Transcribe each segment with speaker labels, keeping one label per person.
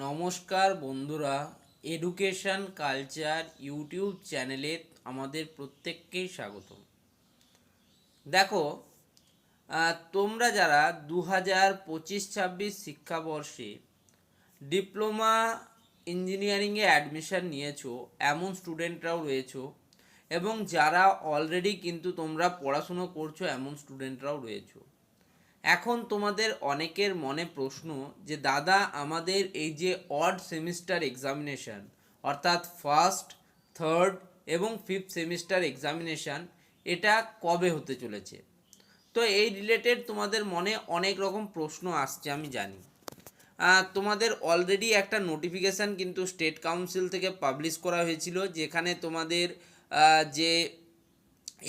Speaker 1: নমস্কার বন্ধুরা, education culture YouTube চ্যানেলে আমাদের প্রত্যেককেই স্বাগত। দেখো, তোমরা যারা 2025-26 শিক্ষাবর্ষে ডিপ্লোমা ইঞ্জিনিয়ারিংয়ে অ্যাডমিশান নিয়েছো এমন স্টুডেন্টরাও রয়েছো, এবং যারা অলরেডি কিন্তু তোমরা পড়াশুনো করছো এমন স্টুডেন্টরাও রয়েছো। এখন তোমাদের অনেকের মনে প্রশ্ন যে দাদা, আমাদের এই যে অড সেমিস্টার এক্সামিনেশান অর্থাৎ ফার্স্ট, থার্ড এবং ফিফথ সেমিস্টার এক্সামিনেশান এটা কবে হতে চলেছে। তো এই রিলেটেড তোমাদের মনে অনেক রকম প্রশ্ন আসছে, আমি জানি। তোমাদের অলরেডি একটা নোটিফিকেশান কিন্তু স্টেট কাউন্সিল থেকে পাবলিশ করা হয়েছিল, যেখানে তোমাদের যে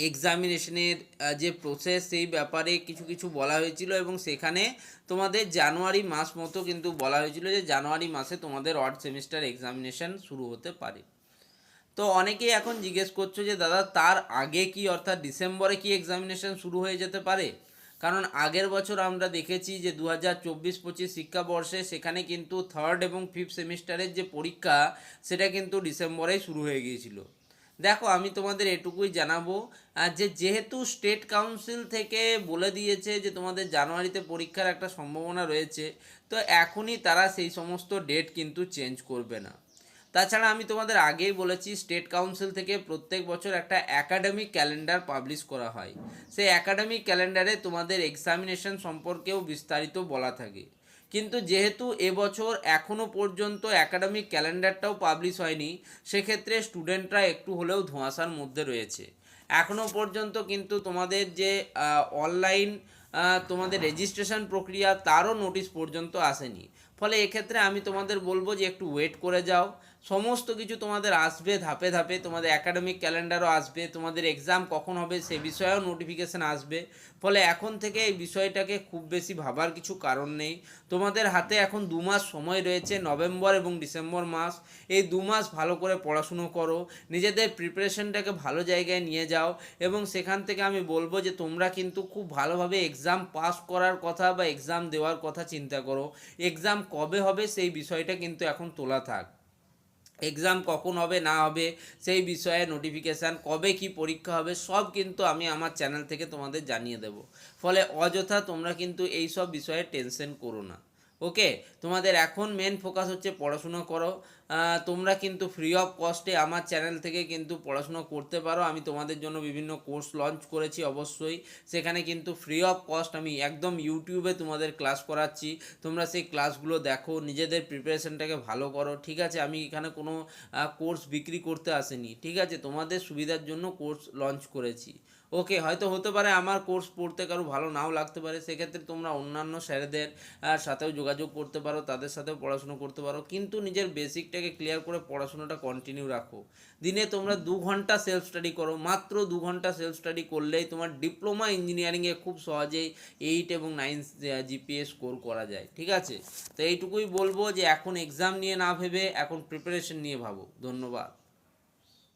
Speaker 1: এক্সামিনেশনের যে প্রসেস সেই ব্যাপারে কিছু কিছু বলা হয়েছিল, এবং সেখানে তোমাদের জানুয়ারি মাস মতো কিন্তু বলা হয়েছিল যে জানুয়ারি মাসে তোমাদের অড সেমিস্টার এক্সামিনেশন শুরু হতে পারে। তো অনেকেই এখন জিজ্ঞেস করছো যে দাদা, তার আগে কি অর্থাৎ ডিসেম্বরে কি এক্সামিনেশন শুরু হয়ে যেতে পারে? কারণ আগের বছর আমরা দেখেছি যে 2024-25 শিক্ষাবর্ষে সেখানে কিন্তু থার্ড এবং ফিফথ সেমিস্টারের যে পরীক্ষা সেটা কিন্তু ডিসেম্বরেই শুরু হয়ে গিয়েছিল। দেখো, আমি তোমাদের এটুকুই জানাবো যে যেহেতু স্টেট কাউন্সিল থেকে বলে দিয়েছে যে তোমাদের জানুয়ারিতে পরীক্ষার একটা সম্ভাবনা রয়েছে, তো এখনই তারা সেই সমস্ত ডেট কিন্তু চেঞ্জ করবে না। তাছাড়া আমি তোমাদের আগেই বলেছি, স্টেট কাউন্সিল থেকে প্রত্যেক বছর একটা অ্যাকাডেমিক ক্যালেন্ডার পাবলিশ করা হয়। সেই অ্যাকাডেমিক ক্যালেন্ডারে তোমাদের এক্সামিনেশন সম্পর্কেও বিস্তারিত বলা থাকে। কিন্তু যেহেতু এবছর এখনও পর্যন্ত অ্যাকাডেমিক ক্যালেন্ডারটাও পাবলিশ হয়নি, সেক্ষেত্রে স্টুডেন্টরা একটু হলেও ধোঁয়াশার মধ্যে রয়েছে। এখনও পর্যন্ত কিন্তু তোমাদের যে অনলাইন তোমাদের রেজিস্ট্রেশন প্রক্রিয়া তারও নোটিশ পর্যন্ত আসেনি। ফলে এক্ষেত্রে আমি তোমাদের বলবো যে একটু ওয়েট করে যাও। সমস্ত কিছু তোমাদের আসবে ধাপে ধাপে, তোমাদের অ্যাকাডেমিক ক্যালেন্ডারও আসবে, তোমাদের এক্সাম কখন হবে সে বিষয়েও নোটিফিকেশান আসবে। ফলে এখন থেকে এই বিষয়টাকে খুব বেশি ভাবার কিছু কারণ নেই। তোমাদের হাতে এখন 2 মাস সময় রয়েছে, নভেম্বর এবং ডিসেম্বর মাস। এই 2 মাস ভালো করে পড়াশুনো করো, নিজেদের প্রিপারেশনটাকে ভালো জায়গায় নিয়ে যাও, এবং সেখান থেকে আমি বলবো যে তোমরা কিন্তু খুব ভালোভাবে এক্সাম পাস করার কথা বা এক্সাম দেওয়ার কথা চিন্তা করো। এক্সাম কবে হবে সেই বিষয়টা কিন্তু এখন তোলা থাক। এক্সাম কখন হবে না হবে সেই বিষয়ে নোটিফিকেশান, কবে কি পরীক্ষা হবে সব কিন্তু আমি আমার চ্যানেল থেকে তোমাদের জানিয়ে দেব। ফলে অযথা তোমরা কিন্তু এই সব বিষয়ে টেনশন করো না। ওকে, তোমাদের এখন মেন ফোকাস হচ্ছে পড়াশুনো করো। তোমরা কিন্তু ফ্রি অফ কস্টে আমার চ্যানেল থেকে কিন্তু পড়াশুনো করতে পারো। আমি তোমাদের জন্য বিভিন্ন কোর্স লঞ্চ করেছি, অবশ্যই সেখানে কিন্তু ফ্রি অফ কস্ট আমি একদম ইউটিউবে তোমাদের ক্লাস করাচ্ছি। তোমরা সেই ক্লাসগুলো দেখো, নিজেদের প্রিপারেশনটাকে ভালো করো। ঠিক আছে, আমি এখানে কোনো কোর্স বিক্রি করতে আসিনি, ঠিক আছে, তোমাদের সুবিধার জন্য কোর্স লঞ্চ করেছি। ওকে, হয়তো হতে পারে আমার কোর্স পড়তে কারো ভালো নাও লাগতে পারে, সেক্ষেত্রে তোমরা অন্যান্য স্যারেদের সাথেও যোগাযোগ করতে পারো, তাদের সাথেও পড়াশুনো করতে পারো, কিন্তু নিজের বেসিকটাকে ক্লিয়ার করে পড়াশোনাটা কন্টিনিউ রাখো। দিনে তোমরা 2 ঘন্টা সেলফ স্টাডি করো, মাত্র 2 ঘন্টা সেলফ স্টাডি করলেই তোমার ডিপ্লোমা ইঞ্জিনিয়ারিংয়ে খুব সহজেই 8 এবং 9 জিপিএ স্কোর করা যায়। ঠিক আছে, তো এইটুকুই বলবো যে এখন এক্সাম নিয়ে না ভেবে এখন প্রিপারেশন নিয়ে ভাবো। ধন্যবাদ।